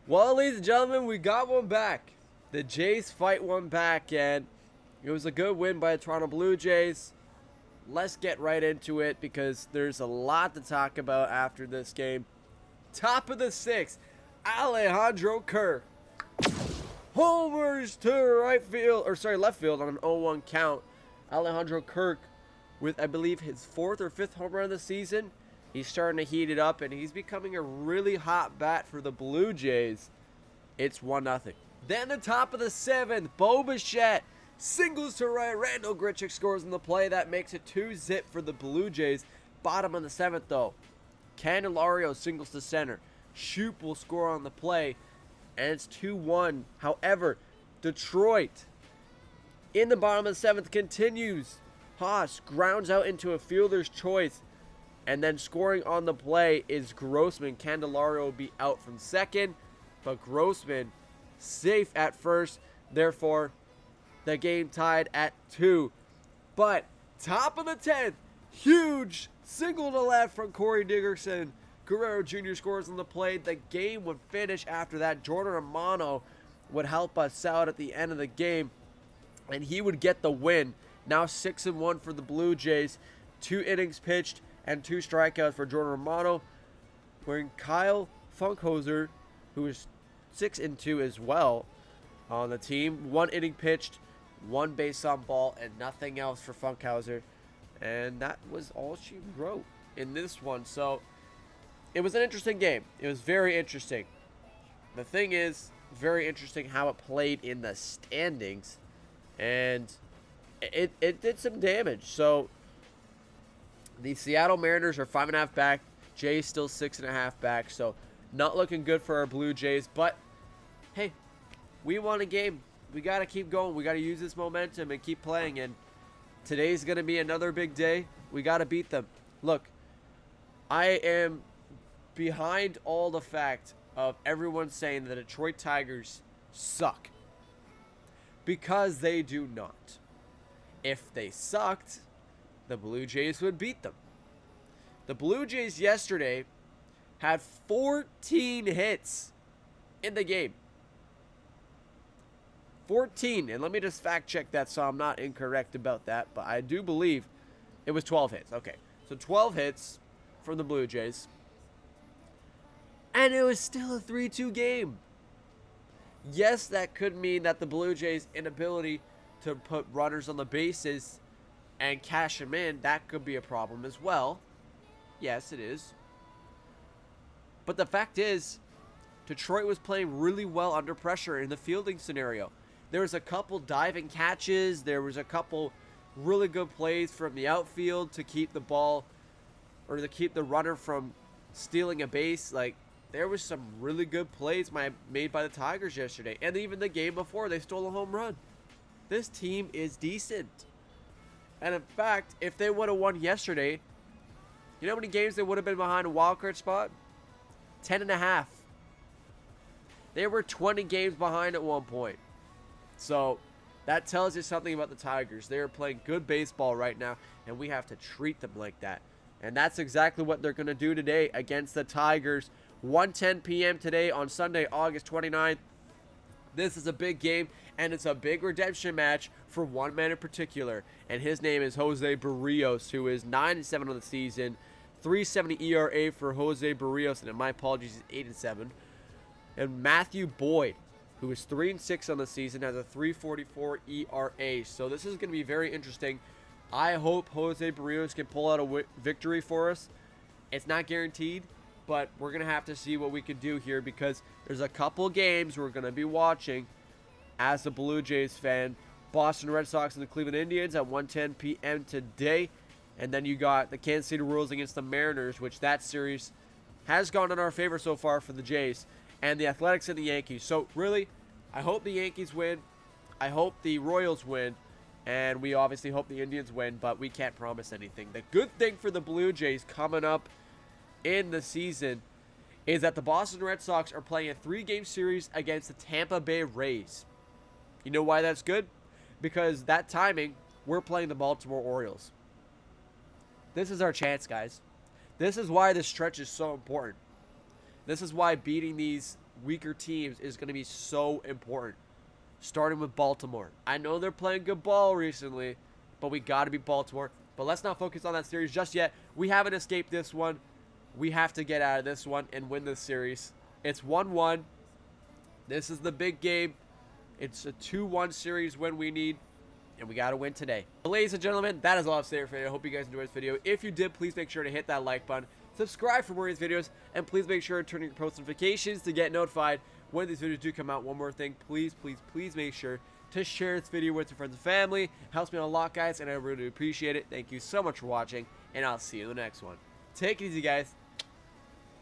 Well, ladies and gentlemen, we got one back. The Jays fight one back, and it was a good win by the Toronto Blue Jays. Let's get right into it because there's a lot to talk about after this game. Top of the sixth, Alejandro Kirk. Homers to left field on an 0-1 count. Alejandro Kirk with, I believe, his fourth or fifth home run of the season. He's starting to heat it up, and he's becoming a really hot bat for the Blue Jays. It's 1-0. Then the top of the seventh, Bo Bichette singles to right. Randall Grichuk scores in the play. That makes it 2-0 for the Blue Jays. Bottom of the seventh, though, Candelario singles to center. Shoop will score on the play, and it's 2-1. However, Detroit, in the bottom of the seventh, continues. Haas grounds out into a fielder's choice. And then scoring on the play is Grossman. Candelario will be out from second, but Grossman safe at first. Therefore, the game tied at 2. But top of the 10th, huge single to left from Corey Dickerson. Guerrero Jr. scores on the play. The game would finish after that. Jordan Romano would help us out at the end of the game, and he would get the win. Now 6-1 for the Blue Jays. 2 innings pitched and 2 strikeouts for Jordan Romano. Wherein Kyle Funkhoser, who is 6-2 as well on the team. 1 inning pitched, 1 base on ball, and nothing else for Funkhauser. And that was all she wrote in this one. So it was an interesting game. It was very interesting. The thing is, very interesting how it played in the standings. And it did some damage. So the Seattle Mariners are 5.5 back. Jays still 6.5 back. So not looking good for our Blue Jays. But hey, we won a game. We got to keep going. We got to use this momentum and keep playing. And today's going to be another big day. We got to beat them. Look, I am behind all the fact of everyone saying the Detroit Tigers suck. Because they do not. If they sucked, the Blue Jays would beat them. The Blue Jays yesterday had 14 hits in the game. 14. And let me just fact check that so I'm not incorrect about that. But I do believe it was 12 hits. Okay. So 12 hits from the Blue Jays. And it was still a 3-2 game. Yes, that could mean that the Blue Jays' inability to put runners on the bases and cash them in, that could be a problem as well. Yes, it is. But the fact is, Detroit was playing really well under pressure in the fielding scenario. There was a couple diving catches. There was a couple really good plays from the outfield to keep the ball, or to keep the runner from stealing a base. Like, there was some really good plays made by the Tigers yesterday. And even the game before, they stole a home run. This team is decent. And in fact, if they would have won yesterday, you know how many games they would have been behind a wildcard spot? 10.5. They were 20 games behind at one point. So that tells you something about the Tigers. They are playing good baseball right now, and we have to treat them like that. And that's exactly what they're going to do today against the Tigers. 1:10 p.m. today on Sunday, August 29th. This is a big game, and it's a big redemption match for one man in particular, and his name is Jose Barrios, who is 9-7 on the season, 3.70 ERA for Jose Barrios, and my apologies, he's 8-7. And Matthew Boyd, who is 3-6 on the season, has a 3.44 ERA. So this is going to be very interesting. I hope Jose Barrios can pull out a victory for us. It's not guaranteed, but we're going to have to see what we can do here because there's a couple games we're going to be watching as a Blue Jays fan. Boston Red Sox and the Cleveland Indians at 1:10 p.m. today. And then you got the Kansas City Royals against the Mariners, which that series has gone in our favor so far for the Jays. And the Athletics and the Yankees. So really, I hope the Yankees win. I hope the Royals win. And we obviously hope the Indians win, but we can't promise anything. The good thing for the Blue Jays coming up in the season is that the Boston Red Sox are playing a 3-game series against the Tampa Bay Rays. You know why that's good? Because that timing, we're playing the Baltimore Orioles. This is our chance, guys. This is why this stretch is so important. This is why beating these weaker teams is going to be so important. Starting with Baltimore. I know they're playing good ball recently, but we got to beat Baltimore. But let's not focus on that series just yet. We haven't escaped this one. We have to get out of this one and win this series. It's 1-1. This is the big game. It's a 2-1 series win we need, and we got to win today. But ladies and gentlemen, that is all I have to say for you. I hope you guys enjoyed this video. If you did, please make sure to hit that like button, subscribe for more of these videos, and please make sure to turn on your post notifications to get notified when these videos do come out. One more thing, please make sure to share this video with your friends and family. It helps me out a lot, guys, and I really appreciate it. Thank you so much for watching, and I'll see you in the next one. Take it easy, guys.